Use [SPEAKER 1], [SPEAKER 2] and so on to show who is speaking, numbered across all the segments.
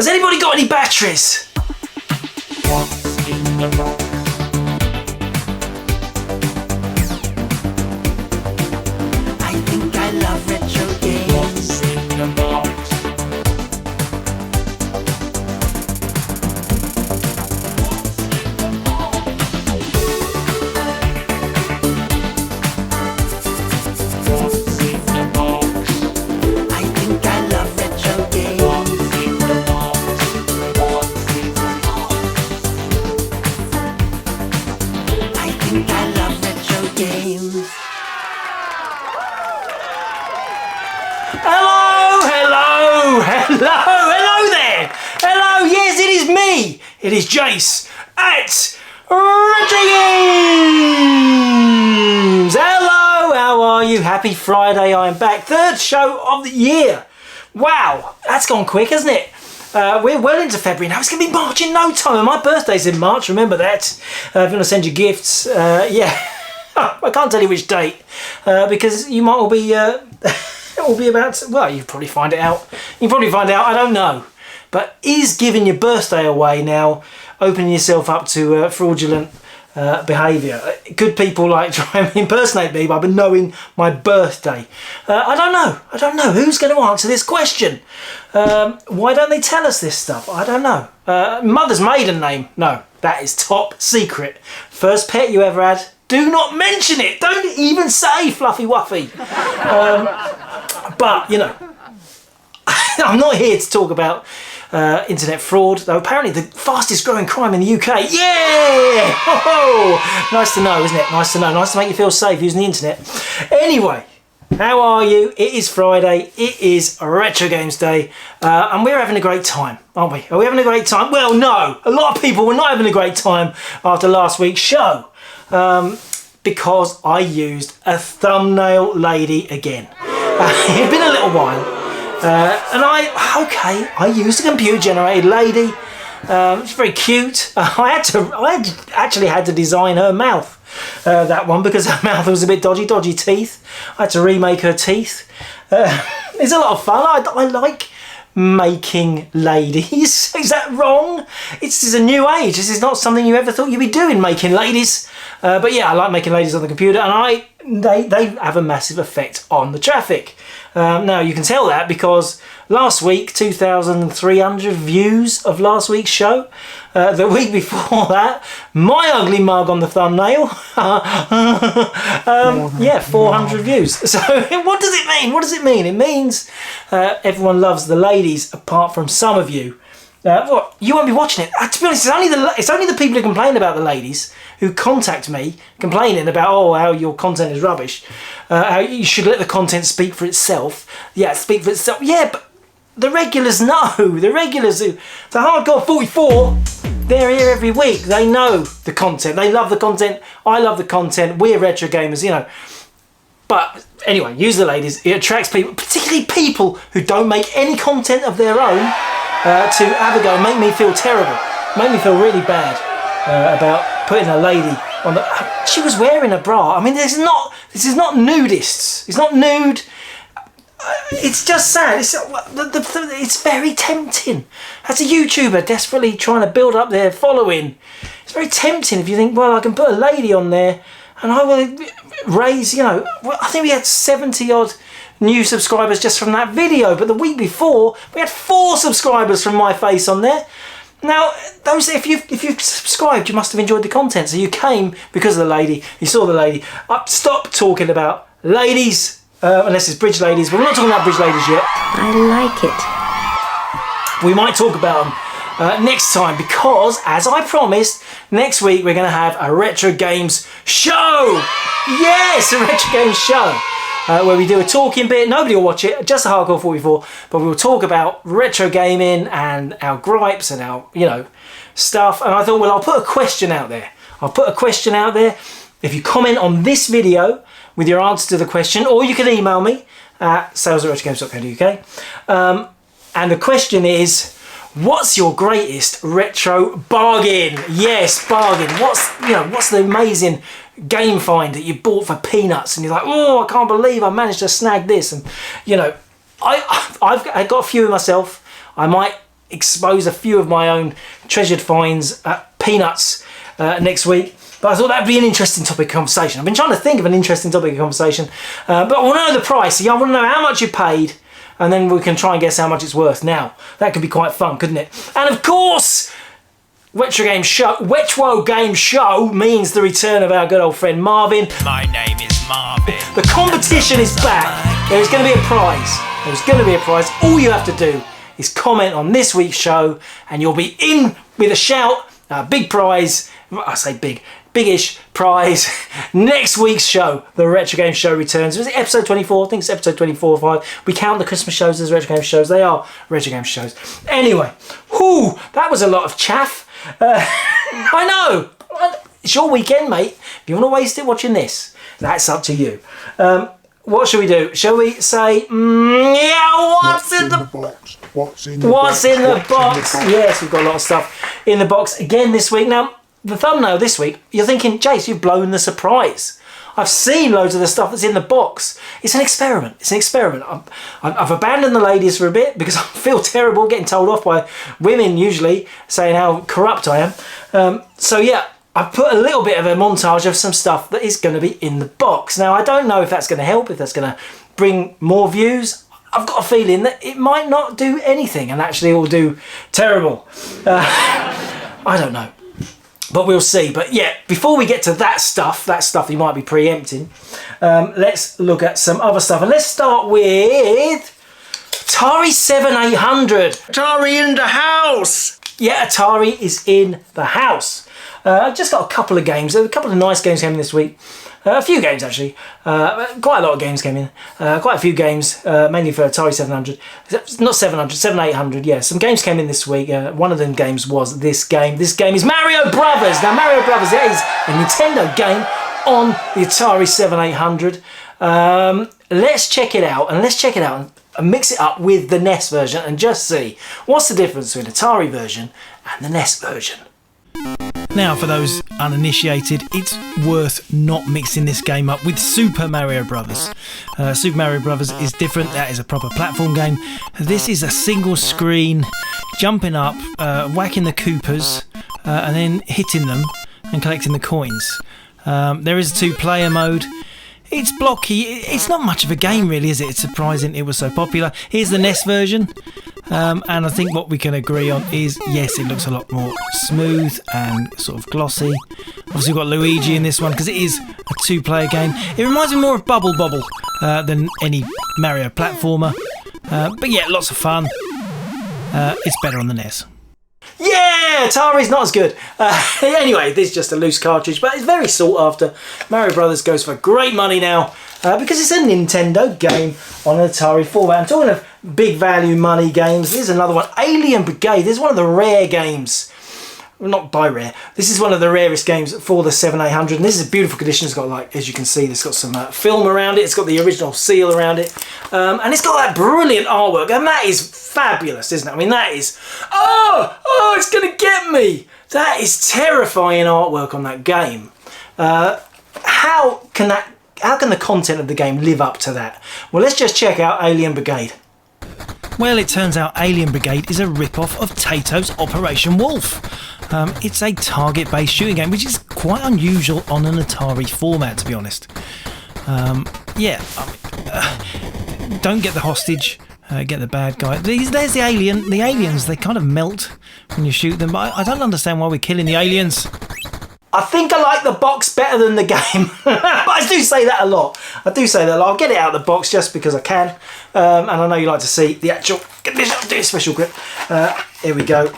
[SPEAKER 1] Has anybody got any batteries?
[SPEAKER 2] I think I love retro games.
[SPEAKER 1] Hello there! Hello, yes, it is me! It is Jace at Retrogames! Hello, how are you? Happy Friday, I am back. Third show of the year. Wow, that's gone quick, hasn't it? We're well into February now. It's going to be March in no time. And my birthday's in March, remember that. If you want to send you gifts, yeah. I can't tell you which date, because you might all be... it will be about, well, you'll probably find it out. You'll probably find out, I don't know. But is giving your birthday away now opening yourself up to fraudulent behaviour? Could people like try and impersonate me by knowing my birthday? I don't know. Who's going to answer this question? Why don't they tell us this stuff? I don't know. Mother's maiden name? No, that is top secret. First pet you ever had? Do not mention it. Don't even say Fluffy Wuffy. But, you know, I'm not here to talk about internet fraud, though apparently the fastest growing crime in the UK. Yeah! Oh, nice to know, isn't it? Nice to know. Nice to make you feel safe using the internet. Anyway, how are you? It is Friday. It is Retro Games Day. And we're having a great time, aren't we? Are we having a great time? Well, no. A lot of people were not having a great time after last week's show. Because I used a thumbnail lady again. It's been a little while, and I used a computer-generated lady. It's very cute. I actually had to design her mouth, that one, because her mouth was a bit dodgy teeth. I had to remake her teeth. It's a lot of fun. I like making ladies. Is that wrong? This is a new age. This is not something you ever thought you'd be doing, making ladies. But yeah, I like making ladies on the computer, and they have a massive effect on the traffic. Now you can tell that because last week 2,300 views of last week's show. The week before that, my ugly mug on the thumbnail. Yeah, 400 views. So what does it mean? What does it mean? It means everyone loves the ladies apart from some of you. What? You won't be watching it. To be honest, it's only the people who complain about the ladies who contact me complaining about, oh, how your content is rubbish. How you should let the content speak for itself. Yeah, speak for itself. Yeah, but the regulars know. The regulars who... The Hardcore 44, they're here every week. They know the content. They love the content. I love the content. We're retro gamers, you know. But anyway, use the ladies. It attracts people, particularly people who don't make any content of their own, to have a go and make me feel terrible. Make me feel really bad about putting a lady on the... She was wearing a bra. I mean, this is not nudists. It's not nude. It's just sad. It's very tempting. As a YouTuber desperately trying to build up their following, it's very tempting if you think, well, I can put a lady on there and I will raise, you know, I think we had 70 odd new subscribers just from that video, but the week before we had 4 subscribers from my face on there. Now, those if you've subscribed, you must have enjoyed the content. So you came because of the lady. You saw the lady. Stop talking about ladies, unless it's bridge ladies. But we're not talking about bridge ladies yet.
[SPEAKER 2] I like it.
[SPEAKER 1] We might talk about them next time because, as I promised, next week we're going to have a Retro Games show. Yes, a Retro Games show. Where we do a talking bit. Nobody will watch it, just a Hardcore 44, but we'll talk about retro gaming and our gripes and our, you know, stuff. And I thought, well, I'll put a question out there. If you comment on this video with your answer to the question, or you can email me at sales@retrogames.co.uk. And the question is, what's your greatest retro bargain? Yes, bargain. What's the amazing game find that you bought for peanuts and you're like, oh, I can't believe I managed to snag this? And you know, I've got a few myself. I might expose a few of my own treasured finds at Peanuts next week. But I thought that'd be an interesting topic of conversation. I've been trying to think of an interesting topic of conversation, but I want to know the price. I want to know how much you paid, and then we can try and guess how much it's worth. Now, that could be quite fun, couldn't it? And of course, Retrogames Show means the return of our good old friend Marvin.
[SPEAKER 3] My name is Marvin.
[SPEAKER 1] The competition is back. There's going to be a prize. There's going to be a prize. All you have to do is comment on this week's show, and you'll be in with a shout. Big prize. I say big. Big-ish prize. Next week's show, the Retro Game Show returns. Was it episode 24? I think it's episode 24 or 5. We count the Christmas shows as Retro Game shows. They are Retro Game shows. Anyway, that was a lot of chaff. I know. It's your weekend, mate. If you want to waste it watching this, that's up to you. What should we do? Shall we say, what's in the box? What's in the box? Yes, we've got a lot of stuff in the box again this week. Now, the thumbnail this week, you're thinking, Jace, you've blown the surprise. I've seen loads of the stuff that's in the box. It's an experiment. It's an experiment. I've abandoned the ladies for a bit because I feel terrible getting told off by women usually saying how corrupt I am. So yeah, I've put a little bit of a montage of some stuff that is going to be in the box. Now, I don't know if that's going to help, if that's going to bring more views. I've got a feeling that it might not do anything and actually it will do terrible. I don't know. But we'll see. But yeah, before we get to that stuff you might be preempting, let's look at some other stuff. And let's start with Atari 7800.
[SPEAKER 3] Atari in the house!
[SPEAKER 1] Yeah, Atari is in the house. I've just got a couple of games. A couple of nice games came in this week. A few games actually. Quite a lot of games came in. Quite a few games, mainly for Atari 700. Not 700, 7800, yeah. Some games came in this week. One of them games was this game. This game is Mario Brothers. Now Mario Brothers is a Nintendo game on the Atari 7800. Let's check it out, and mix it up with the NES version and just see what's the difference between Atari version and the NES version.
[SPEAKER 4] Now, for those uninitiated, it's worth not mixing this game up with Super Mario Brothers. Super Mario Brothers is different. That is a proper platform game. This is a single screen, jumping up, whacking the Koopas, and then hitting them and collecting the coins. There is a two-player mode. It's blocky. It's not much of a game, really, is it? It's surprising it was so popular. Here's the NES version. And I think what we can agree on is, yes, it looks a lot more smooth and sort of glossy. Obviously, we've got Luigi in this one because it is a two-player game. It reminds me more of Bubble Bobble than any Mario platformer. But yeah, lots of fun. It's better on the NES.
[SPEAKER 1] Yeah, Atari's not as good. Anyway, this is just a loose cartridge, but it's very sought after. Mario Brothers goes for great money now because it's a Nintendo game on an Atari format. I'm talking of big value money games. Here's another one, Alien Brigade. This is one of the rare games. Well, not by rare. This is one of the rarest games for the 7800, and this is a beautiful condition. It's got, like, as you can see, it's got some film around it. It's got the original seal around it, and it's got that brilliant artwork, and that is fabulous, isn't it? I mean, that is, oh, it's gonna get me. That is terrifying artwork on that game. How can the content of the game live up to that? Well, let's just check out Alien Brigade.
[SPEAKER 4] Well, it turns out Alien Brigade is a rip-off of Tato's Operation Wolf. It's a target-based shooting game, which is quite unusual on an Atari format, to be honest. Don't get the hostage, get the bad guy. There's the alien. The aliens, they kind of melt when you shoot them, but I don't understand why we're killing the aliens.
[SPEAKER 1] I think I like the box better than the game. But I do say that a lot. I'll get it out of the box just because I can. And I know you like to see the actual condition. I'll do a special grip. Here we go.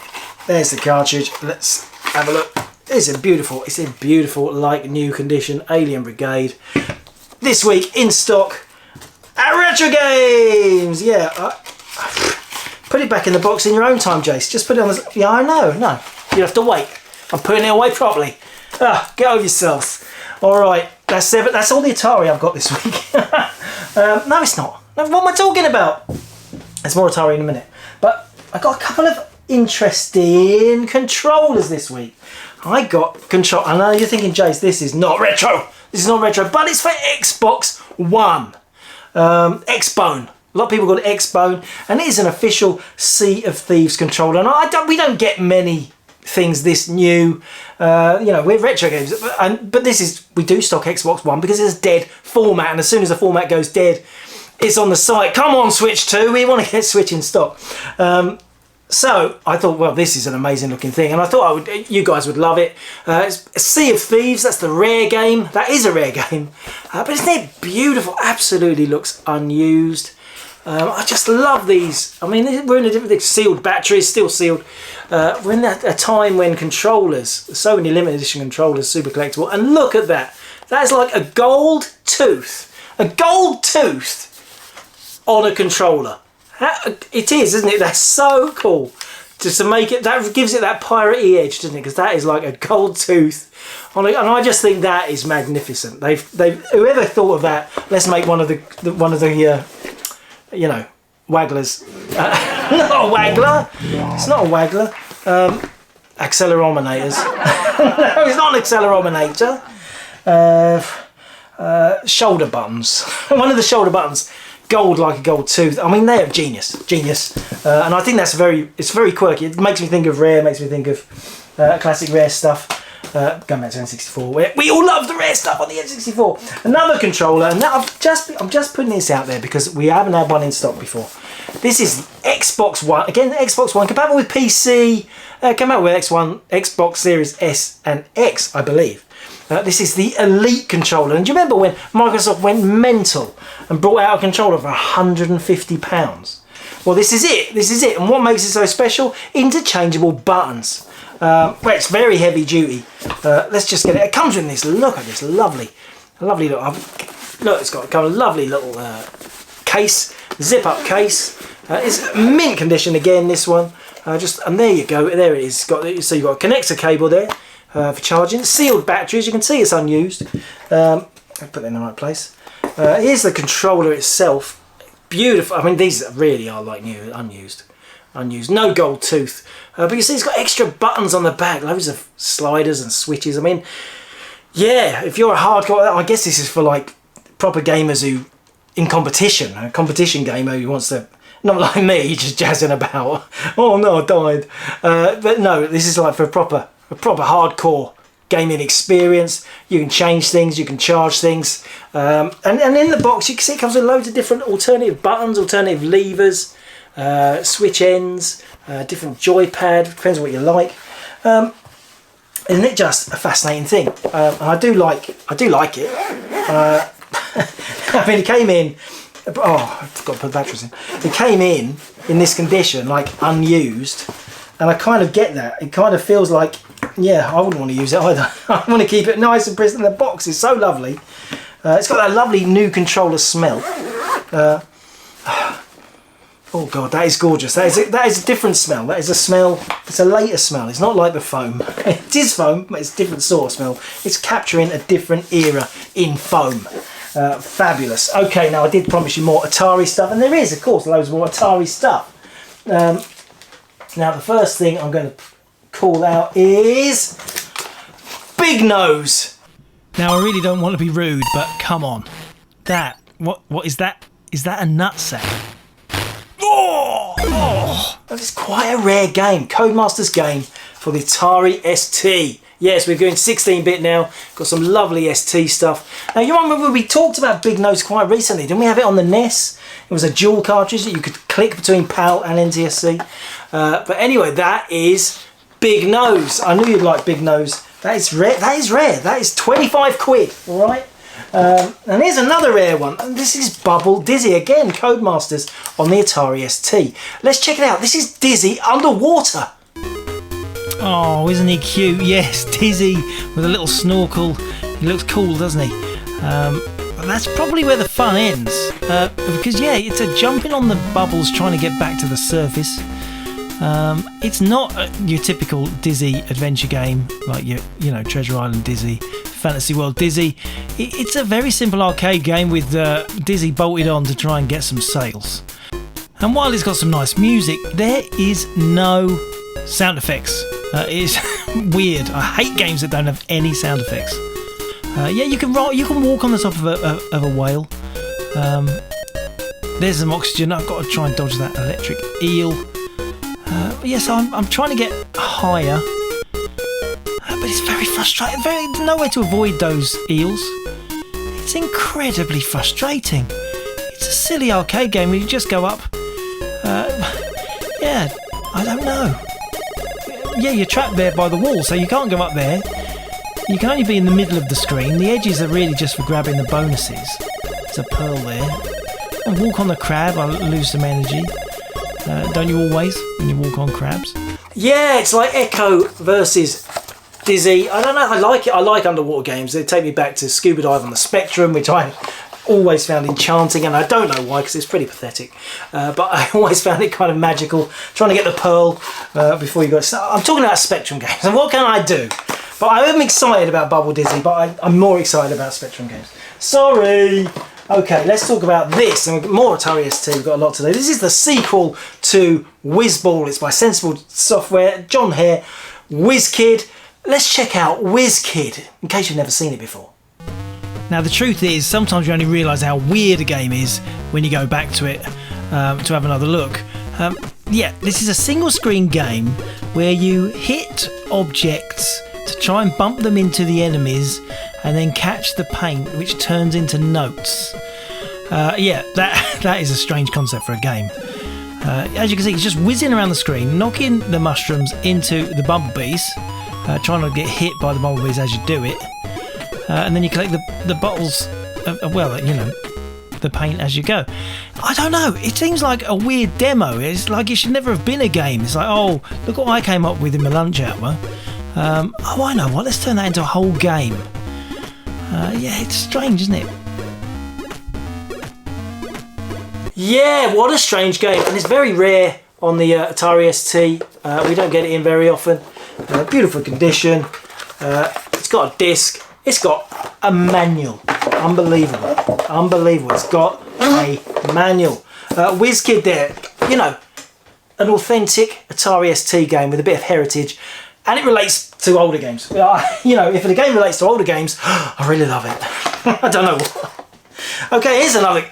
[SPEAKER 1] There's the cartridge. Let's have a look. It's in beautiful, like new condition, Alien Brigade. This week in stock at Retrogames. Yeah. Put it back in the box in your own time, Jace. Just put it on the... Yeah, I know. No. You have to wait. I'm putting it away properly. Get over yourselves. All right. That's all the Atari I've got this week. No, it's not. No, what am I talking about? There's more Atari in a minute. But I got a couple of interesting controllers this week. I got control. I know you're thinking, Jace, this is not retro. This is not retro, but it's for Xbox One. Xbone. A lot of people call it X-Bone, and it is an official Sea of Thieves controller. And we don't get many things this new. We're retro games, but we do stock Xbox One because it's a dead format, and as soon as the format goes dead, it's on the site. Come on, Switch 2, we want to get Switch in stock. So I thought, well, this is an amazing looking thing, and I thought you guys would love it. It's a Sea of Thieves. That's the rare game. That is a rare game, but isn't it beautiful? Absolutely looks unused. I just love these. I mean, we're in a different sealed batteries, still sealed. We're in a time when controllers, so many limited edition controllers, super collectible. And look at that. That is like a gold tooth on a controller. It is, isn't it? That's so cool. Just to make it, that gives it that piratey edge, doesn't it? Because that is like a gold tooth on it, and I just think that is magnificent. They've whoever thought of that. Let's make one of the wagglers. Not a waggler. It's not a waggler. Accelerometers. No, it's not an accelerometer. Shoulder buttons. One of the shoulder buttons. Gold like a gold tooth. I mean, they are genius, and I think it's very quirky. It makes me think of Rare, makes me think of classic Rare stuff. Going back to N64, we all love the Rare stuff on the N64. Another controller, and now I'm just putting this out there because we haven't had one in stock before. This is Xbox One, again Xbox One, compatible with PC. Came out with Xbox Series S and X, I believe. This is the Elite controller, and do you remember when Microsoft went mental and brought out a controller for £150? Well, this is it, and what makes it so special? Interchangeable buttons. Well, it's very heavy duty. Let's just get it. It comes with this. Look at this lovely little. Look, it's got a lovely little case, zip-up case. It's mint condition again. This one, and there you go. There it is. So you've got a connector cable there. For charging, sealed batteries. You can see it's unused. I'll put that in the right place. Here's the controller itself. Beautiful. I mean, these really are like new, unused. No gold tooth. But you see, it's got extra buttons on the back, loads of sliders and switches. I mean, yeah. If you're a hardcore, I guess this is for like proper gamers who, in competition, a competition gamer who wants to. Not like me, just jazzing about. Oh no, I died. But no, this is like for a proper hardcore gaming experience. You can change things, you can charge things, and in the box you can see it comes with loads of different alternative buttons, alternative levers, switch ends, different joypad, depends on what you like. Isn't it just a fascinating thing? And I do like it. I mean, it came in. Oh, I forgot to put batteries in. It came in this condition, like unused, and I kind of get that. It kind of feels like, yeah, I wouldn't want to use it either. I want to keep it nice and pristine. The box is so lovely. It's got that lovely new controller smell. Oh god, that is gorgeous. That is a different smell. That is a smell. It's a later smell. It's not like the foam. It is foam, but it's a different sort of smell. It's capturing a different era in foam. Fabulous. Okay, now I did promise you more Atari stuff, and there is, of course, loads more Atari stuff. Now the first thing I'm going to call out is Big Nose.
[SPEAKER 4] Now I really don't want to be rude, but come on. What is that? Is that a nutsack?
[SPEAKER 1] Oh, it's quite a rare game. Codemaster's game for the Atari ST. Yes, we're doing 16-bit now. Got some lovely ST stuff. Now, you remember we talked about Big Nose quite recently. Didn't we have it on the NES? It was a dual cartridge that you could click between PAL and NTSC. But anyway, that is Big Nose. I knew you'd like Big Nose. That is rare. That is 25 quid, all right? And here's another rare one. And this is Bubble Dizzy. Again, Codemasters on the Atari ST. Let's check it out. This is Dizzy underwater.
[SPEAKER 4] Oh, isn't he cute? Yes, Dizzy with a little snorkel. He looks cool, doesn't he? But that's probably where the fun ends. Because, yeah, it's a jumping on the bubbles trying to get back to the surface. It's not your typical Dizzy adventure game like your Treasure Island Dizzy, Fantasy World Dizzy. It's a very simple arcade game with Dizzy bolted on to try and get some sales. And while it's got some nice music, there is no sound effects. It's weird. I hate games that don't have any sound effects. Yeah, you can walk on the top of a whale. there's some oxygen. I've got to try and dodge that electric eel. Yes, I'm trying to get higher. But it's very frustrating. There's no way to avoid those eels. It's incredibly frustrating. It's a silly arcade game where you just go up. Yeah, I don't know. Yeah, you're trapped there by the wall, so you can't go up there. You can only be in the middle of the screen. The edges are really just for grabbing the bonuses. There's a pearl there. I walk on the crab, I lose some energy. Don't you always, when you walk on crabs?
[SPEAKER 1] Yeah, it's like Echo versus Dizzy. I don't know, I like it. I like underwater games. They take me back to Scuba Dive on the Spectrum, which I always found enchanting, and I don't know why, because it's pretty pathetic. But I always found it kind of magical, trying to get the pearl before you got started. I'm talking about Spectrum games, and what can I do? But I am excited about Bubble Dizzy, but I'm more excited about Spectrum games. Sorry! Okay, let's talk about this, and more Atari ST, we've got a lot to do. This is the sequel to Whiz Ball. It's by Sensible Software, John Hare, Whiz Kid. Let's check out Whiz Kid, in case you've never seen it before.
[SPEAKER 4] Now the truth is, sometimes you only realise how weird a game is when you go back to it to have another look. Yeah, this is a single screen game where you hit objects to try and bump them into the enemies and then catch the paint, which turns into notes. Yeah, that is a strange concept for a game. As you can see, it's just whizzing around the screen, knocking the mushrooms into the bumblebees, trying not to get hit by the bumblebees as you do it. And then you collect the bottles of, well, you know, the paint as you go. I don't know, it seems like a weird demo. It's like it should never have been a game. It's like, oh, look what I came up with in my lunch hour. Oh, I know what, let's turn that into a whole game. Yeah, it's strange, isn't it?
[SPEAKER 1] Yeah, what a strange game, and it's very rare on the Atari ST. We don't get it in very often. Beautiful condition. It's got a disc. It's got a manual. Unbelievable. Unbelievable. It's got a manual. Whiz Kid there. You know, an authentic Atari ST game with a bit of heritage. And it relates to older games. You know, if the game relates to older games, I really love it. I don't know what. Okay, here's another.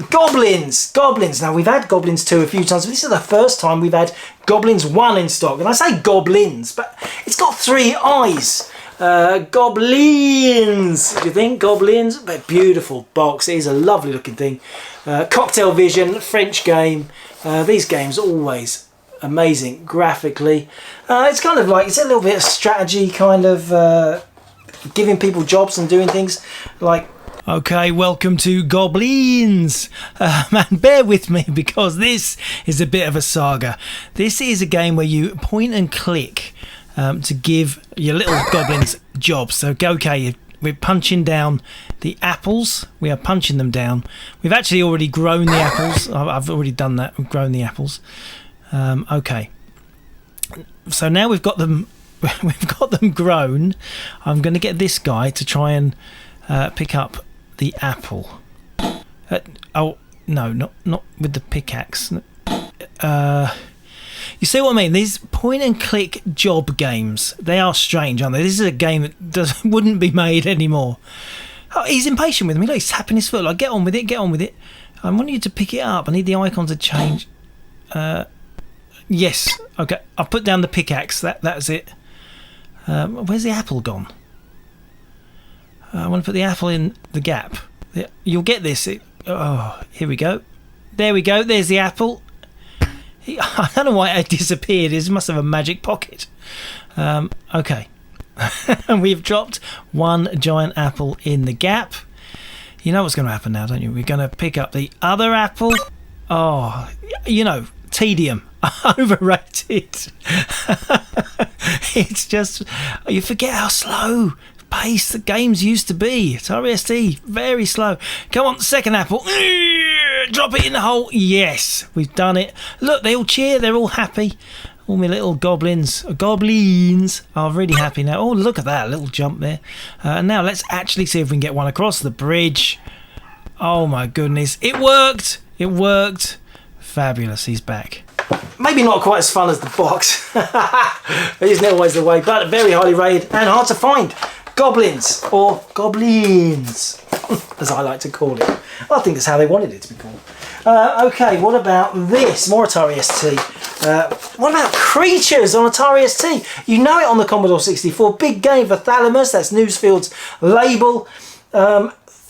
[SPEAKER 1] Goblins. Goblins. Now, we've had Goblins 2 a few times, but this is the first time we've had Goblins 1 in stock. And I say Goblins, but it's got 3 eyes. Goblins. Do you think? Goblins? But beautiful box. It is a lovely looking thing. Cocktail Vision, French game. These games always amazing graphically. It's kind of like, it's a little bit of strategy, kind of giving people jobs and doing things like.
[SPEAKER 4] Okay, welcome to Goblins. Man, bear with me because this is a bit of a saga. This is a game where you point and click to give your little goblins jobs. So, okay, we're punching down the apples. We are punching them down. We've actually already grown the apples. I've already done that. We've grown the apples. Okay. So now we've got them. We've got them grown. I'm going to get this guy to try and pick up the apple. Oh no, not with the pickaxe. You see what I mean? These point and click job games, they are strange, aren't they? This is a game that wouldn't be made anymore. Oh, he's impatient with me. Look, he's tapping his foot like, get on with it, get on with it. I want you to pick it up. I need the icon to change. Yes, okay, I'll put down the pickaxe. That's it. Where's the apple gone? I want to put the apple in the gap. You'll get this. Oh, here we go. There we go. There's the apple. I don't know why it disappeared. It must have a magic pocket. Okay. We've dropped one giant apple in the gap. You know what's going to happen now, don't you? We're going to pick up the other apple. Oh, you know, tedium. Overrated. It's just, you forget how slow pace the games used to be. Atari ST, very slow. Come on, second apple. Drop it in the hole. Yes, we've done it. Look, they all cheer. They're all happy. All my little goblins are really happy now. Oh, look at that little jump there. And now let's actually see if we can get one across the bridge. Oh my goodness, it worked. It worked. Fabulous. He's back.
[SPEAKER 1] Maybe not quite as fun as the box. It isn't always the way, but very highly rated and hard to find. Goblins or Goblins. as I like to call it. I think that's how they wanted it to be called. Okay, what about this? More Atari ST. What about Creatures on Atari ST? You know it on the Commodore 64. Big game for Thalamus. That's Newsfield's label.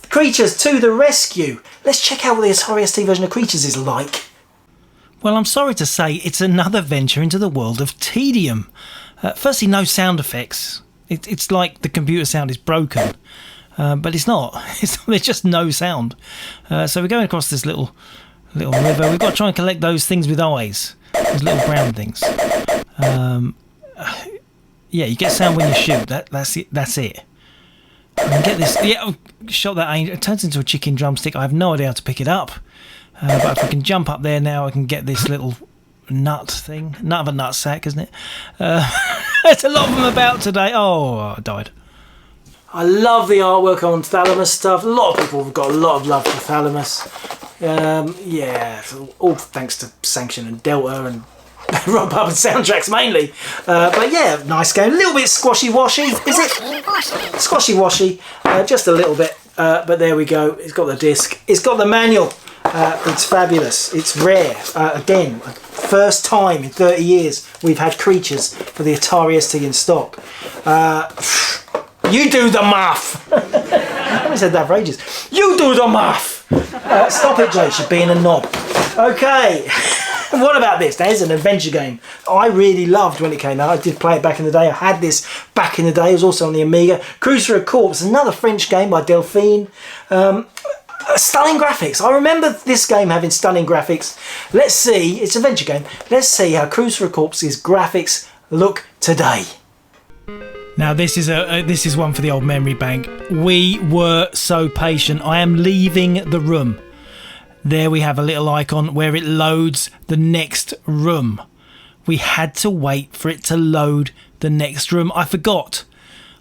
[SPEAKER 1] Creatures to the rescue. Let's check out what the Atari ST version of Creatures is like.
[SPEAKER 4] Well, I'm sorry to say it's another venture into the world of tedium. Firstly, no sound effects. It's like the computer sound is broken. But it's not. There's just no sound. So we're going across this little river. We've got to try and collect those things with eyes. Those little brown things. Yeah, you get sound when you shoot. That's it. That's it. I can get this. Yeah, shot that. It turns into a chicken drumstick. I have no idea how to pick it up. But if I can jump up there now, I can get this little nut thing. Nut of a nut sack, isn't it? There's a lot of them about today. Oh, I died.
[SPEAKER 1] I love the artwork on Thalamus stuff. A lot of people have got a lot of love for Thalamus. Yeah, all thanks to Sanction and Delta and Rob Hubbard soundtracks mainly. But yeah, nice game. A little bit squashy-washy, is it? Squashy-washy, just a little bit. But there we go. It's got the disc. It's got the manual. It's fabulous. It's rare. Again, first time in 30 years we've had Creatures for the Atari ST in stock. You do the math. I haven't said that for ages. You do the math. Stop it, Jace. You're being a knob. Okay. What about this? There's an adventure game I really loved when it came out. I did play it back in the day. I had this back in the day. It was also on the Amiga. Cruise for a Corpse, another French game by Delphine. Stunning graphics. I remember this game having stunning graphics. Let's see. It's an adventure game. Let's see how Cruise for a Corpse's graphics look today.
[SPEAKER 4] Now this is one for the old memory bank. We were so patient. I am leaving the room. There we have a little icon where it loads the next room. We had to wait for it to load the next room. I forgot.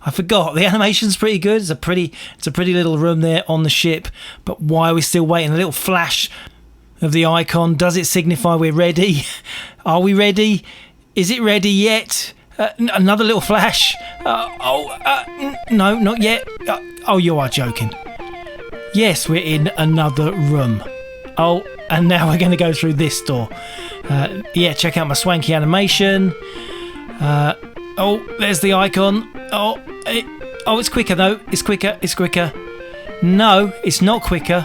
[SPEAKER 4] The animation's pretty good. It's a pretty little room there on the ship. But why are we still waiting? A little flash of the icon. Does it signify we're ready? Are we ready? Is it ready yet? Another little flash. No, not yet. Oh, you are joking. Yes, we're in another room. Oh, and now we're going to go through this door. Yeah, check out my swanky animation. Oh, there's the icon. Oh, it's quicker though. It's quicker. No, it's not quicker.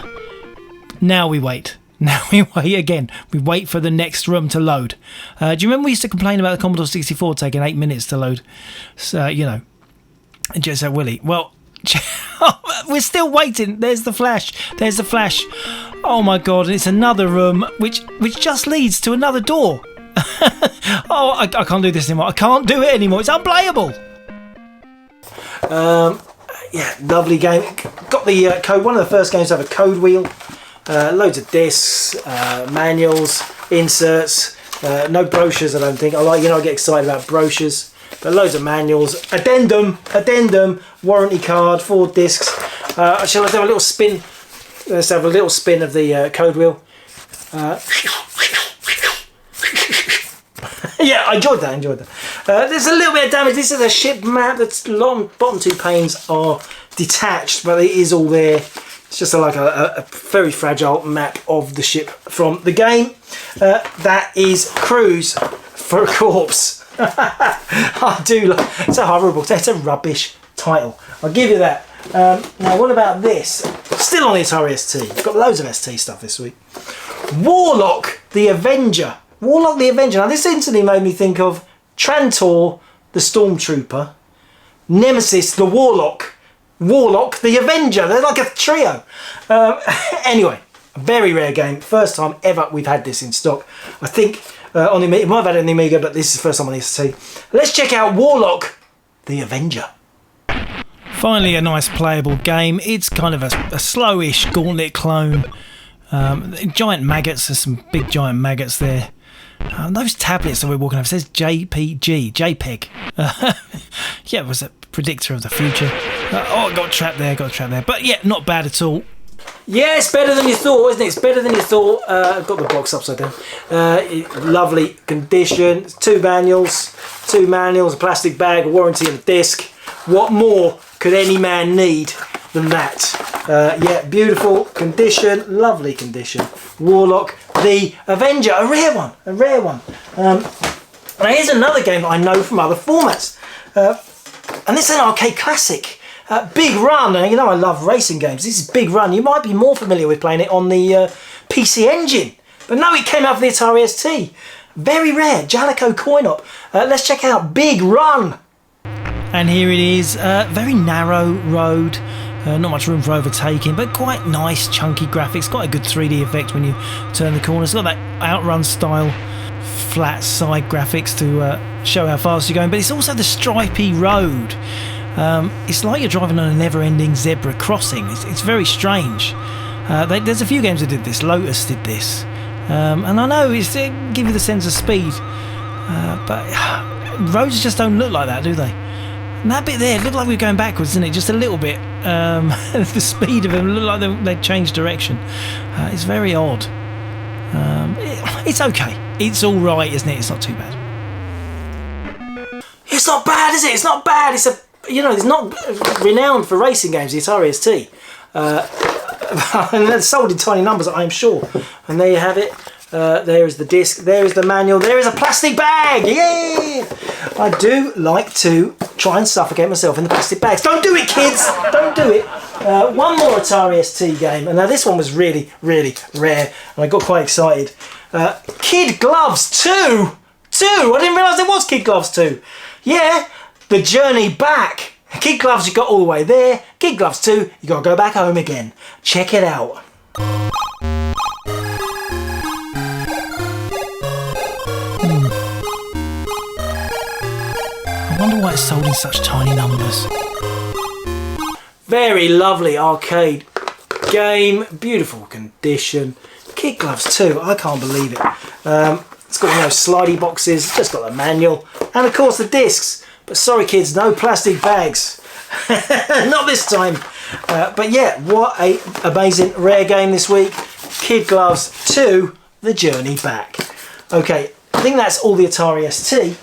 [SPEAKER 4] Now we wait. Now we wait again. We wait for the next room to load. Do you remember we used to complain about the Commodore 64 taking 8 minutes to load? So, you know, just so Willie. Well, we're still waiting. There's the flash. Oh my God, it's another room which just leads to another door. Oh, I can't do this anymore. I can't do it anymore. It's unplayable.
[SPEAKER 1] Yeah, lovely game. Got the code. One of the first games to have a code wheel. Loads of discs, manuals, inserts, no brochures I don't think. I get excited about brochures, but loads of manuals, addendum, warranty card, 4 discs. Shall I have a little spin? Let's have a little spin of the code wheel. Yeah, I enjoyed that. There's a little bit of damage. This is a ship map that's long. Bottom 2 panes are detached, but it is all there. It's just like a very fragile map of the ship from the game. That is Cruise for a Corpse. I do. It's a horrible. It's a rubbish title. I'll give you that. Now, what about this? Still on the Atari ST. Got loads of ST stuff this week. Warlock the Avenger. Now, this instantly made me think of Trantor the Stormtrooper, Nemesis the Warlock the Avenger. They're like a trio. Anyway, a very rare game. First time ever we've had this in stock. I think on the Amiga, might have had it on the Amiga, but this is the first time on the ST. Let's check out Warlock the Avenger.
[SPEAKER 4] Finally, a nice playable game. It's kind of a slowish Gauntlet clone. Giant maggots. There's some big giant maggots there. Those tablets that we're walking over says JPEG. Yeah, it was a predictor of the future. I got trapped there. But yeah, not bad at all.
[SPEAKER 1] Yeah, it's better than you thought, isn't it? It's better than you thought. I've got the box upside down. Lovely condition. 2 manuals, a plastic bag, a warranty and a disc. What more could any man need than that? Yeah, beautiful condition, lovely condition. Warlock, the Avenger, a rare one. Now here's another game that I know from other formats. And this is an arcade classic. Big Run, and you know I love racing games. This is Big Run. You might be more familiar with playing it on the PC Engine. But no, it came out for the Atari ST. Very rare, Jalico coin-op. Let's check out Big Run.
[SPEAKER 4] And here it is, very narrow road, not much room for overtaking, but quite nice chunky graphics, quite a good 3D effect when you turn the corner. It's got that Outrun style flat side graphics to show how fast you're going, but it's also the stripy road. It's like you're driving on a never-ending zebra crossing. It's very strange. There's a few games that did this. Lotus did this. And I know it's to give you the sense of speed, but roads just don't look like that, do they? And that bit there, it looked like we were going backwards, didn't it? Just a little bit. The speed of them looked like they changed direction. It's very odd. It's okay. It's all right, isn't it? It's not too bad.
[SPEAKER 1] It's not bad, is it? It's not bad. It's it's not renowned for racing games, the Atari ST. And they're sold in tiny numbers, I am sure. And there you have it. There is the disc, there is the manual, there is a plastic bag! Yay! I do like to try and suffocate myself in the plastic bags. Don't do it, kids! Don't do it! One more Atari ST game, and now this one was really, really rare, and I got quite excited. Kid Gloves 2! I didn't realise there was Kid Gloves 2. Yeah, The Journey Back. Kid Gloves, you got all the way there. Kid Gloves 2, you got to go back home again. Check it out.
[SPEAKER 4] I wonder why it's sold in such tiny numbers.
[SPEAKER 1] Very lovely arcade game, beautiful condition. Kid Gloves 2, I can't believe it. It's got one of those slidey boxes, it's just got the manual, and of course the discs. But sorry kids, no plastic bags. Not this time. But yeah, what a amazing rare game this week. Kid Gloves 2, The Journey Back. Okay, I think that's all the Atari ST.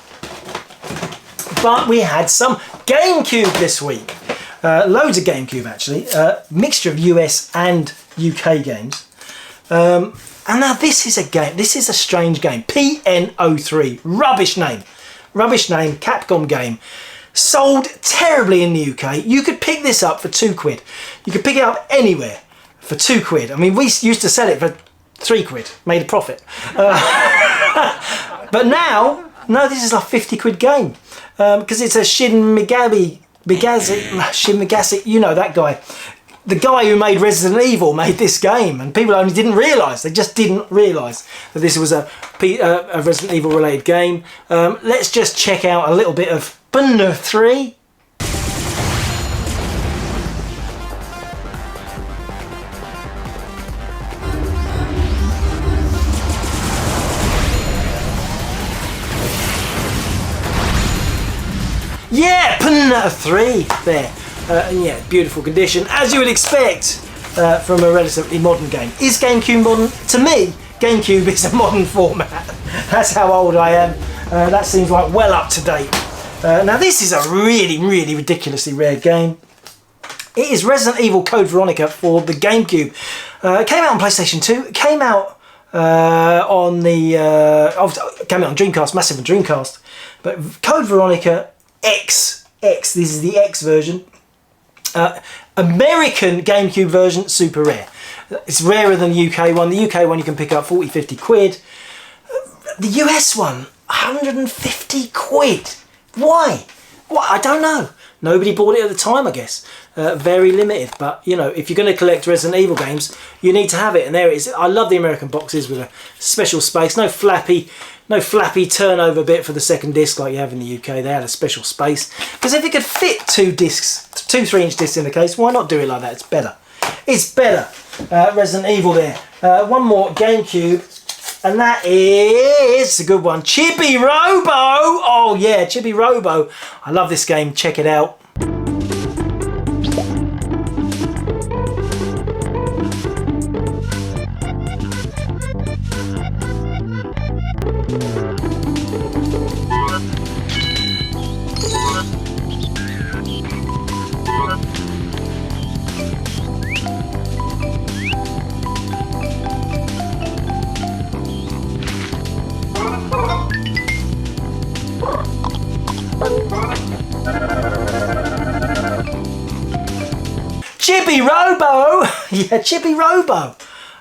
[SPEAKER 1] But we had some GameCube this week. Loads of GameCube actually. Mixture of US and UK games. And now this is a game, this is a strange game. PN03, rubbish name, Capcom game. Sold terribly in the UK. You could pick this up for £2. You could pick it up anywhere for £2. I mean, we used to sell it for £3, made a profit. But now, no, this is like £50 game. Because it's a Shin Megami, you know that guy. The guy who made Resident Evil made this game, and people only didn't realise. They just didn't realise that this was a Resident Evil related game. Let's just check out a little bit of PN03. Yeah, PN03 there. And yeah, beautiful condition, as you would expect from a relatively modern game. Is GameCube modern? To me, GameCube is a modern format. That's how old I am. That seems like well up to date. Now this is a really, really ridiculously rare game. It is Resident Evil Code Veronica for the GameCube. It came out on PlayStation 2. It came out on Dreamcast, massive on Dreamcast. But Code Veronica X, this is the X version. American GameCube version, super rare. It's rarer than the UK one. The UK one you can pick up 40, 50 quid. The US one, 150 quid. Why? What? I don't know. Nobody bought it at the time, I guess. Very limited, but you know, if you're going to collect Resident Evil games, you need to have it. And there it is. I love the American boxes with a special space. No flappy turnover bit for the second disc like you have in the UK. They had a special space. Because if it could fit two 3-inch discs in the case, why not do it like that? It's better. It's better. Resident Evil there. One more GameCube. And that is a good one. Chibi Robo! Oh yeah, Chibi Robo. I love this game. Check it out. Chibi Robo! Yeah, Chibi Robo.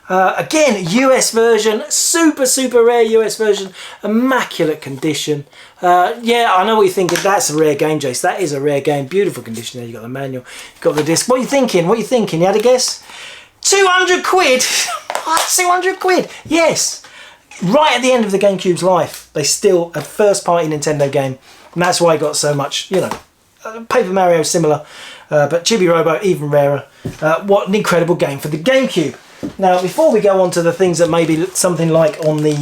[SPEAKER 1] Again, US version, super rare US version, immaculate condition. Yeah, I know what you're thinking. That's a rare game, Jace. That is a rare game. Beautiful condition there. You got the manual, you got the disc. What are you thinking? What are you thinking? You had a guess? 200 quid. What? 200 quid? Yes. Right at the end of the GameCube's life, they still a first-party Nintendo game, and that's why it got so much. You know, Paper Mario similar, but Chibi Robo even rarer. What an incredible game for the GameCube. Now, before we go on to the things that maybe something like on the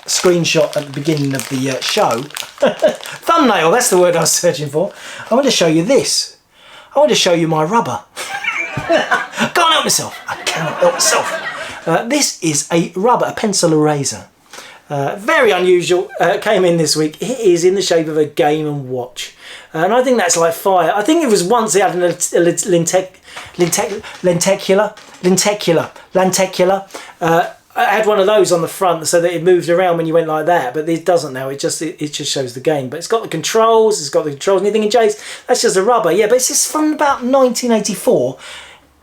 [SPEAKER 1] screenshot at the beginning of the show, thumbnail, that's the word I was searching for, I want to show you this. I want to show you my rubber. I can't help myself. I cannot help myself. This is a rubber, a pencil eraser. Very unusual, came in this week. It is in the shape of a Game & Watch. And I think that's like fire. I think it was once it had a lenticular. I had one of those on the front so that it moved around when you went like that, but it doesn't now. It just shows the game. But it's got the controls. And you're thinking, Jace, that's just a rubber. Yeah, but it's just from about 1984.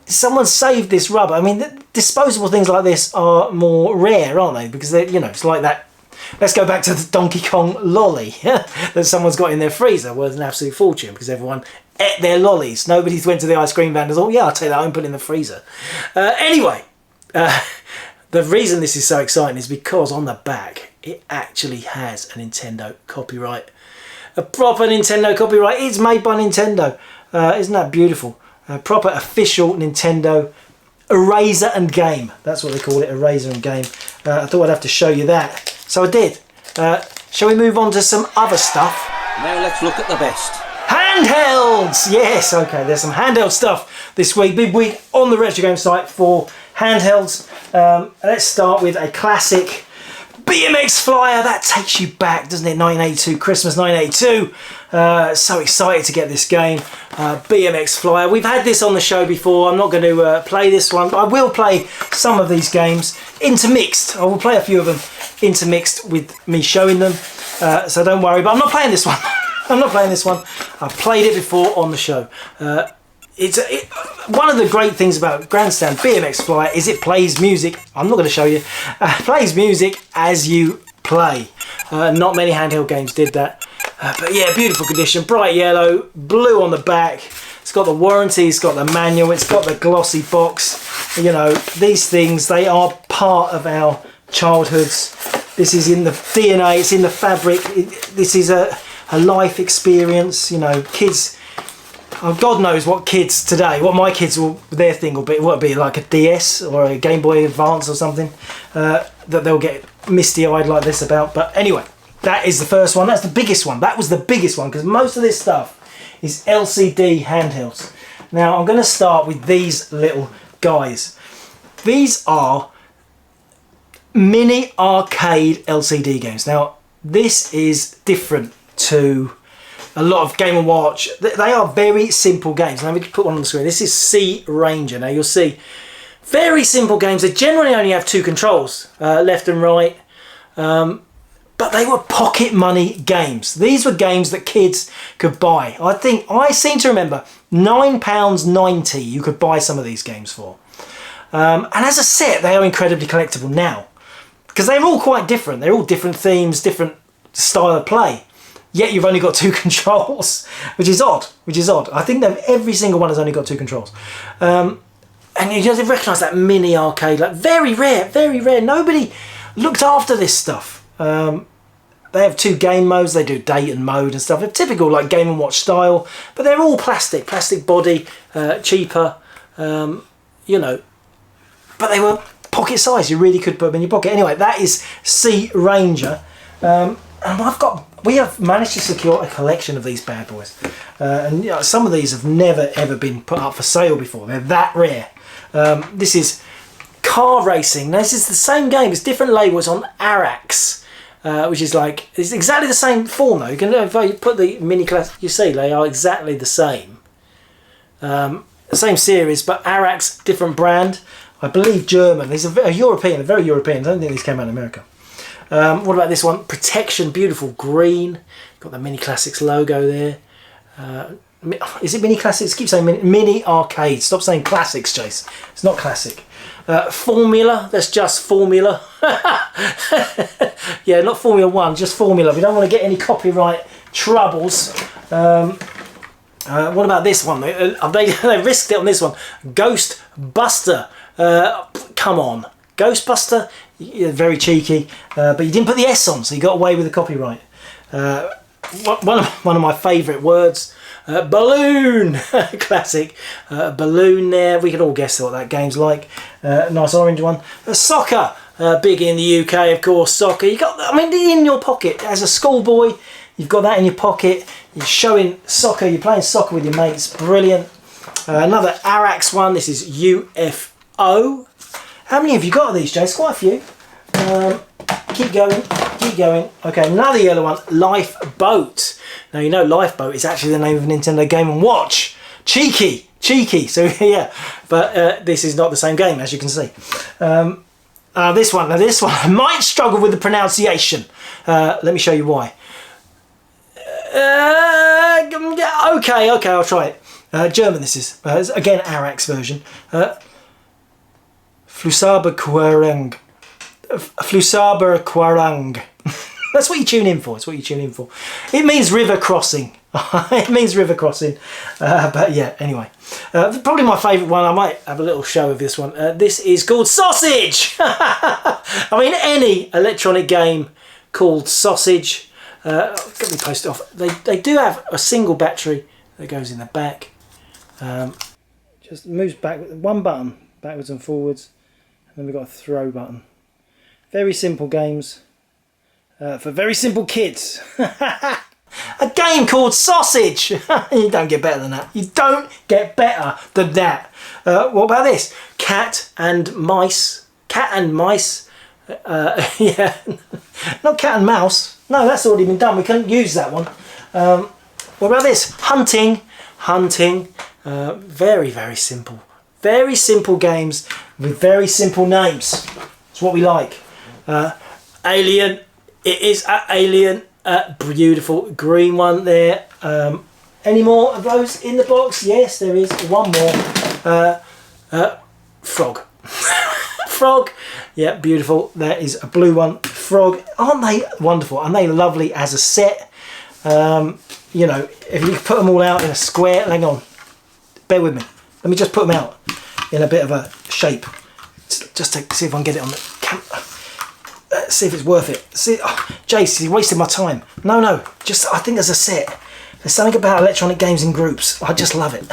[SPEAKER 1] Someone saved this rubber. I mean, disposable things like this are more rare, aren't they? Because they, you know, it's like that. Let's go back to the Donkey Kong lolly that someone's got in their freezer, worth an absolute fortune because everyone ate their lollies. Nobody went to the ice cream van and thought, yeah, I'll take that home and put it in the freezer. Anyway, the reason this is so exciting is because on the back it actually has a Nintendo copyright, a proper Nintendo copyright. It's made by Nintendo. Isn't that beautiful? Proper official Nintendo eraser and game. That's what they call it, eraser and game. I thought I'd have to show you that. So I did. Shall we move on to some other stuff?
[SPEAKER 5] Now let's look at the best.
[SPEAKER 1] Handhelds! Yes, okay, there's some handheld stuff this week. Big week on the Retrogames site for handhelds. Let's start with a classic BMX Flyer. That takes you back, doesn't it? 1982, Christmas 1982. So excited to get this game. BMX Flyer. We've had this on the show before. I'm not going to play this one, but I will play some of these games intermixed. I will play a few of them intermixed with me showing them. So don't worry, but I'm not playing this one. I'm not playing this one. I've played it before on the show. One of the great things about Grandstand BMX Flyer is it plays music. I'm not going to show you. Plays music as you play. Not many handheld games did that. But yeah, beautiful condition. Bright yellow, blue on the back. It's got the warranty, it's got the manual, it's got the glossy box. You know, these things, they are part of our childhoods. This is in the DNA, it's in the fabric. This is a life experience. You know, kids, oh, God knows what kids today, what my kids will, their thing will be, what will be like a DS or a Game Boy Advance or something that they'll get misty-eyed like this about. But anyway, that is the first one. That's the biggest one. That was the biggest one because most of this stuff is LCD handhelds. Now I'm going to start with these little guys. These are mini arcade LCD games. Now this is different to a lot of Game & Watch. They are very simple games. Let me put one on the screen. This is Sea Ranger. Now you'll see very simple games. They generally only have two controls, left and right. But they were pocket money games. These were games that kids could buy. I seem to remember £9.90 you could buy some of these games for. And as a set, they are incredibly collectible now. Because they're all quite different. They're all different themes, different style of play. Yet you've only got two controls, which is odd. I think that every single one has only got two controls. And you just recognise that mini arcade, like very rare. Nobody looked after this stuff. They have two game modes. They do date and mode and stuff. They're typical like Game & Watch style, but they're all plastic body, cheaper, you know. But they were pocket size. You really could put them in your pocket. Anyway, that is Sea Ranger, and we have managed to secure a collection of these bad boys, and you know, some of these have never ever been put up for sale before. They're that rare. This is Car Racing. Now, this is the same game. It's different labels on Arax. Which is like, it's exactly the same form though. You can, if you put the mini class, you see they are exactly the same. Same series, but Arax, different brand. I believe German. These are European, very European. I don't think these came out in America. What about this one? Protection, beautiful green. Got the Mini Classics logo there. Is it Mini Classics? Keep saying Mini Arcade. Stop saying Classics, Chase. It's not classic. Formula, that's just Formula. Yeah, not Formula 1, just Formula. We don't want to get any copyright troubles. What about this one? They risked it on this one. Ghostbuster. Come on. Ghostbuster, very cheeky, but you didn't put the S on, so you got away with the copyright. One of my favourite words, balloon, classic. Balloon there, we can all guess what that game's like. Nice orange one. Soccer, big in the UK, of course. Soccer, you got, I mean, in your pocket as a schoolboy. You've got that in your pocket. You're showing soccer. You're playing soccer with your mates. Brilliant. Another Arax one. This is UFO. How many have you got of these, Jace? Quite a few. Keep going, keep going. Okay, another yellow one, Lifeboat. Now you know Lifeboat is actually the name of a Nintendo Game & Watch. Cheeky, cheeky. So yeah, but this is not the same game, as you can see. This one I might struggle with the pronunciation. Let me show you why. Okay, I'll try it. German this is. Again, Arax version. Flusaberquarang. Flusaberquarang. That's what you tune in for. It's what you tune in for. It means river crossing. It means river crossing. But yeah, anyway. Probably my favourite one. I might have a little show of this one. This is called Sausage. I mean, any electronic game called Sausage. Let me post it off. They do have a single battery that goes in the back. Just moves back with one button, backwards and forwards. And then we've got a throw button. Very simple games for very simple kids. A game called Sausage. You don't get better than that. You don't get better than that. What about this? Cat and Mice. Cat and Mice. Yeah, not Cat and Mouse. No, that's already been done. We couldn't use that one. What about this? Hunting. Hunting. Very, very simple. Very simple games with very simple names. It's what we like. Alien. It is Alien. Beautiful green one there. Any more of those in the box? Yes, there is one more. Frog. Frog. Yeah, beautiful. There is a blue one. Frog. Aren't they wonderful? Aren't they lovely as a set? You know, if you put them all out in a square. Hang on. Bear with me. Let me just put them out in a bit of a shape. Just to see if I can get it on the camera. See if it's worth it. See, oh, Jace, you wasted my time. No, just I think as a set. There's something about electronic games in groups. I just love it.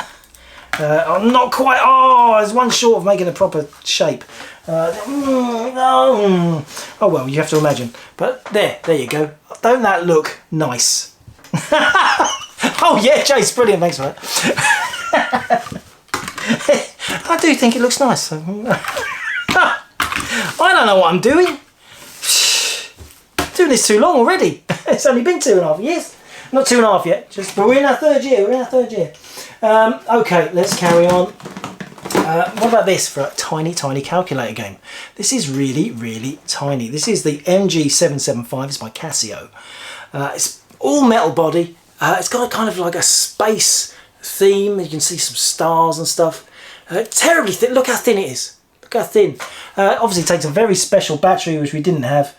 [SPEAKER 1] I'm not quite. Oh, there's one short of making a proper shape. Oh well, you have to imagine. But there you go. Don't that look nice? Oh yeah, Jace, brilliant. Thanks for that. I do think it looks nice. I don't know what I'm doing. Doing this too long already. It's only been 2.5 years. Not 2.5 yet, but we're in our third year. Okay, let's carry on. What about this for a tiny calculator game? This is really tiny. This is the MG775. It's by Casio. It's all metal body. It's got kind of like a space theme. You can see some stars and stuff. Terribly thin. Look how thin it is. Look how thin. Obviously it takes a very special battery, which we didn't have.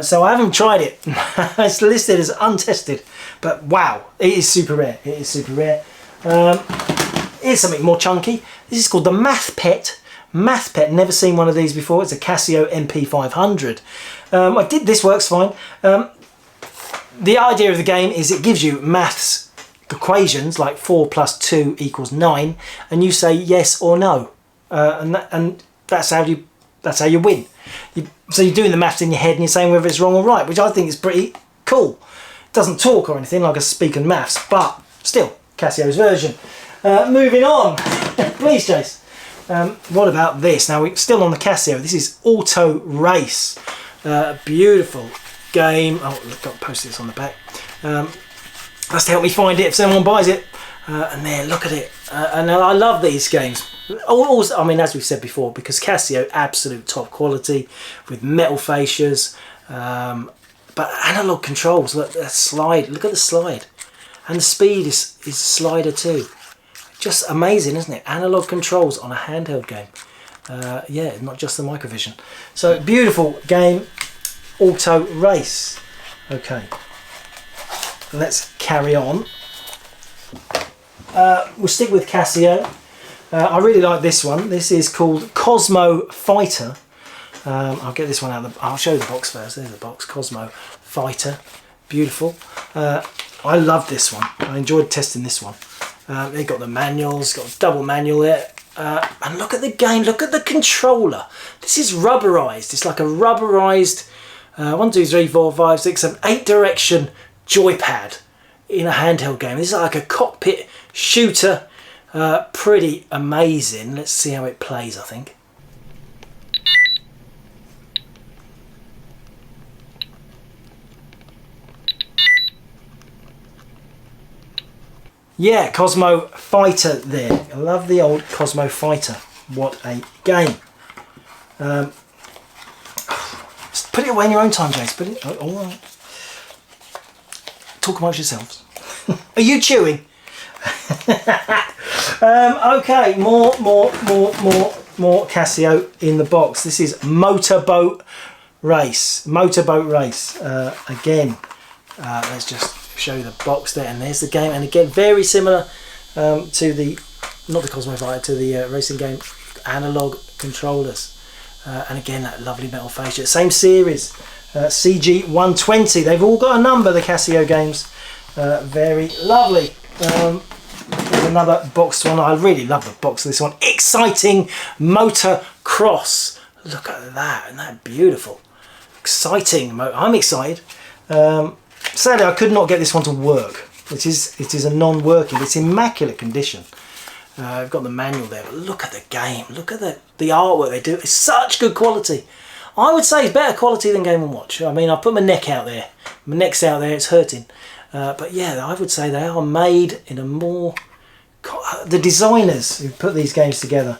[SPEAKER 1] So I haven't tried it. It's listed as untested, but wow, it is super rare. It is super rare. Here's something more chunky. This is called the Math Pet. Math Pet, never seen one of these before. It's a Casio MP500. This works fine. The idea of the game is it gives you maths equations like 4 + 2 = 9, and you say yes or no, and that's how you win. So you're doing the maths in your head and you're saying whether it's wrong or right, which I think is pretty cool. It doesn't talk or anything like a speaking maths, but still, Casio's version. Moving on. Please, Chase. What about this? Now, we're still on the Casio. This is AutoRace. Beautiful game. Oh, look, got to post this on the back. That's to help me find it if someone buys it. And there, look at it. And I love these games. Also, I mean, as we've said before, because Casio, absolute top quality with metal fascias. But analog controls, look, that slide, look at the slide. And the speed is slider too. Just amazing, isn't it? Analog controls on a handheld game. Yeah, not just the Microvision. So beautiful game, Auto Race. Okay, let's carry on. We'll stick with Casio. I really like this one. This is called Cosmo Fighter. I'll get this one out. I'll show you the box first. There's the box. Cosmo Fighter. Beautiful. I love this one. I enjoyed testing this one. They've got the manuals. Got a double manual there. And look at the game. Look at the controller. This is rubberized. It's like a rubberized 1, 2, 3, 4, 5, 6, 7, 8 direction joypad in a handheld game. This is like a cockpit shooter. Pretty amazing. Let's see how it plays, I think. Yeah, Cosmo Fighter there. I love the old Cosmo Fighter. What a game. Just put it away in your own time, James. Put it. All right. Talk amongst yourselves. Are you chewing? Okay, more Casio in the box. This is Motorboat Race. Motorboat Race. Again, let's just show you the box there, and there's the game. And again, very similar to the, not the Cosmo Fighter, to the racing game, analog controllers. And again, that lovely metal fascia. Same series, CG120. They've all got a number, the Casio games. Very lovely. There's another boxed one. I really love the box of this one. Exciting Motocross. Look at that. Isn't that beautiful? Exciting. I'm excited. Sadly, I could not get this one to work. It is a non-working. It's immaculate condition. I've got the manual there, but look at the game. Look at the artwork they do. It's such good quality. I would say it's better quality than Game & Watch. I mean, I put my neck out there. My neck's out there. It's hurting. But yeah, I would say they are made in a more... The designers who put these games together,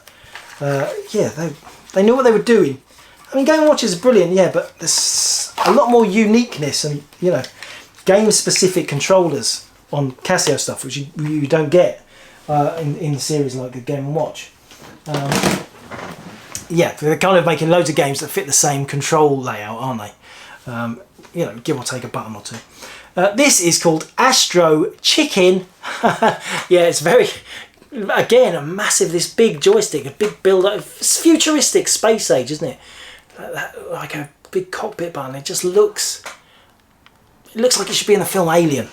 [SPEAKER 1] yeah, they knew what they were doing. I mean, Game & Watch is brilliant, yeah, but there's a lot more uniqueness and, you know, game-specific controllers on Casio stuff, which you don't get in the series like the Game & Watch. Yeah, they're kind of making loads of games that fit the same control layout, aren't they? You know, give or take a button or two. This is called Astro Chicken. Yeah, it's very, again, a massive, this big joystick, a big build-up. It's futuristic space age, isn't it? Like a big cockpit button. It just looks, it looks like it should be in the film Alien.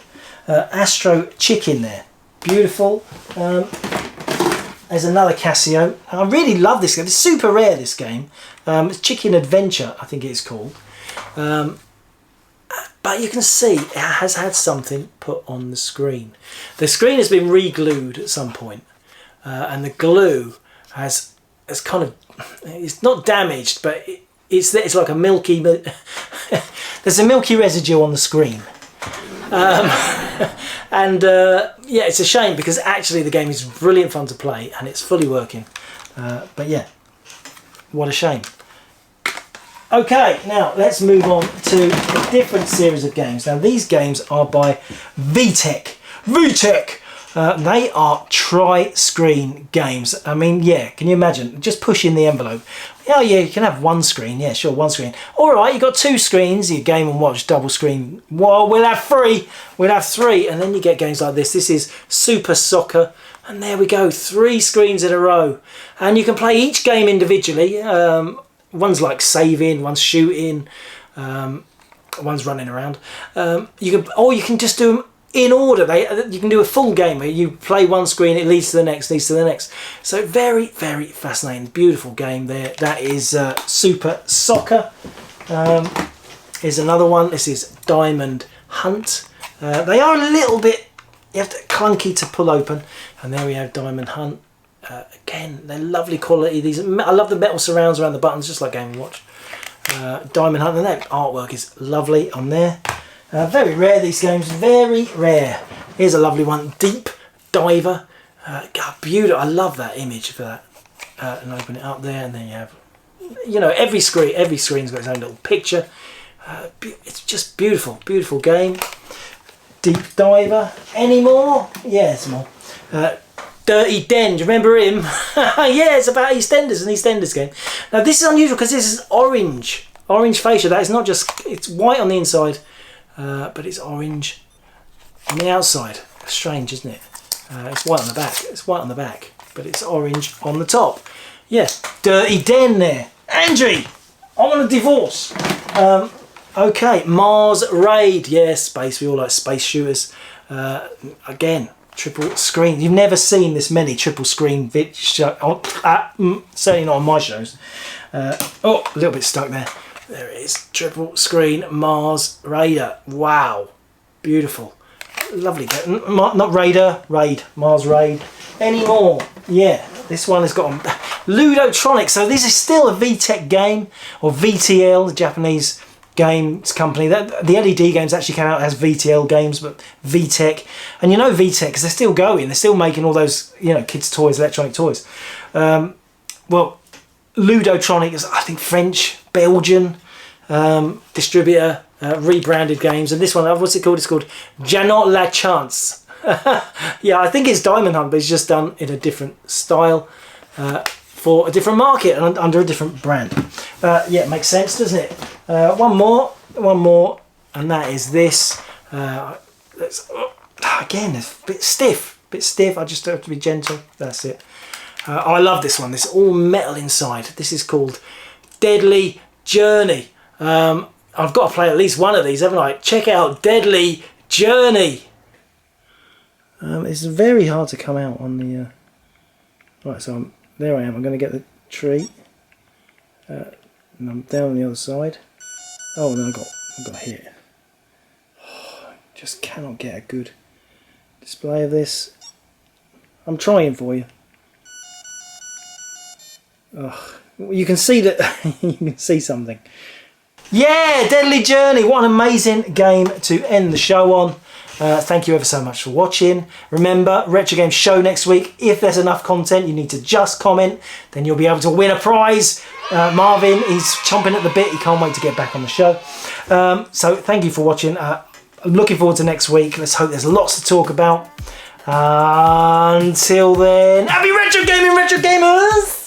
[SPEAKER 1] Astro Chicken there. Beautiful. There's another Casio. I really love this game. It's super rare, this game. It's Chicken Adventure, I think it's called. But you can see it has had something put on the screen. The screen has been re-glued at some point, and the glue has kind of, it's not damaged, but it's like a milky, there's a milky residue on the screen. And yeah, it's a shame because actually the game is brilliant fun to play and it's fully working. But yeah, what a shame. Okay, now let's move on to a different series of games. Now these games are by VTEC. VTEC! They are tri-screen games. I mean, yeah, can you imagine? Just pushing the envelope. Oh yeah, you can have one screen. Yeah, sure, one screen. All right, you got two screens, your Game & Watch double screen. Well, we'll have three. We'll have three. And then you get games like this. This is Super Soccer. And there we go, 3 screens in a row. And you can play each game individually. One's like saving, one's shooting, one's running around. You can just do them in order. You can do a full game where you play one screen, it leads to the next, leads to the next. So very, very fascinating, beautiful game there. That is Super Soccer. Here's another one. This is Diamond Hunt. They are a little bit, you have to clunky to pull open. And there we have Diamond Hunt. Again, they're lovely quality. These, I love the metal surrounds around the buttons, just like Game & Watch. Diamond Hunt, and that artwork is lovely on there. Very rare, these games, very rare. Here's a lovely one, Deep Diver. God, beautiful. I love that image for that. And open it up there, and then you have, you know, every screen's got its own little picture. It's just beautiful, beautiful game. Deep Diver. Any more? Yeah, some more. Dirty Den, do you remember him? Yeah, it's about EastEnders, an EastEnders game. Now this is unusual because this is orange fascia. That is not just, it's white on the inside, but it's orange on the outside. Strange, isn't it? It's white on the back. It's white on the back, but it's orange on the top. Yeah, Dirty Den there. Andrew, I want a divorce. Okay, Mars Raid. Yeah, space. We all like space shooters. Again, triple screen. You've never seen this many triple screen certainly not on my shows. Oh, a little bit stuck there. There it is. Triple screen Mars Raider. Wow, beautiful, lovely game. Not Raider, Raid. Mars Raid. Any more? Yeah, this one has got Ludotronic. So this is still a VTEC game, or VTL, the Japanese games company. That the LED games actually came out as VTL games, but VTEC, and you know VTEC because they're still going. They're still making all those, you know, kids' toys, electronic toys. Well, Ludotronic is, I think, French, Belgian distributor, rebranded games, and this one, what's it called? It's called Janot La Chance. Yeah, I think it's Diamond Hunt, but it's just done in a different style for a different market and under a different brand. Yeah, it makes sense, doesn't it? One more, and that is this. Again, it's a bit stiff. I just have to be gentle. That's it. I love this one. This is all metal inside. This is called Deadly Journey. I've got to play at least one of these, haven't I? Check out Deadly Journey. It's very hard to come out on the... Right, so there I am. I'm going to get the tree. And I'm down on the other side. Oh, no, I've got here. Oh, just cannot get a good display of this. I'm trying for you. Oh, you can see that. You can see something. Yeah, Deadly Journey. What an amazing game to end the show on. Thank you ever so much for watching. Remember, Retrogames show next week. If there's enough content, you need to just comment, then you'll be able to win a prize. Marvin, he's chomping at the bit. He can't wait to get back on the show. So thank you for watching. I'm looking forward to next week. Let's hope there's lots to talk about. Until then, happy retro gaming, retro gamers!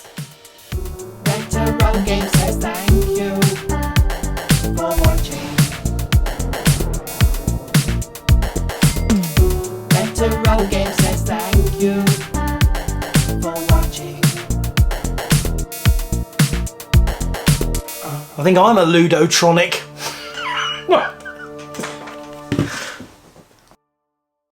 [SPEAKER 2] Retrogames says thank you for watching. Retrogames says thank you for watching.
[SPEAKER 1] I think I'm a Ludotronic.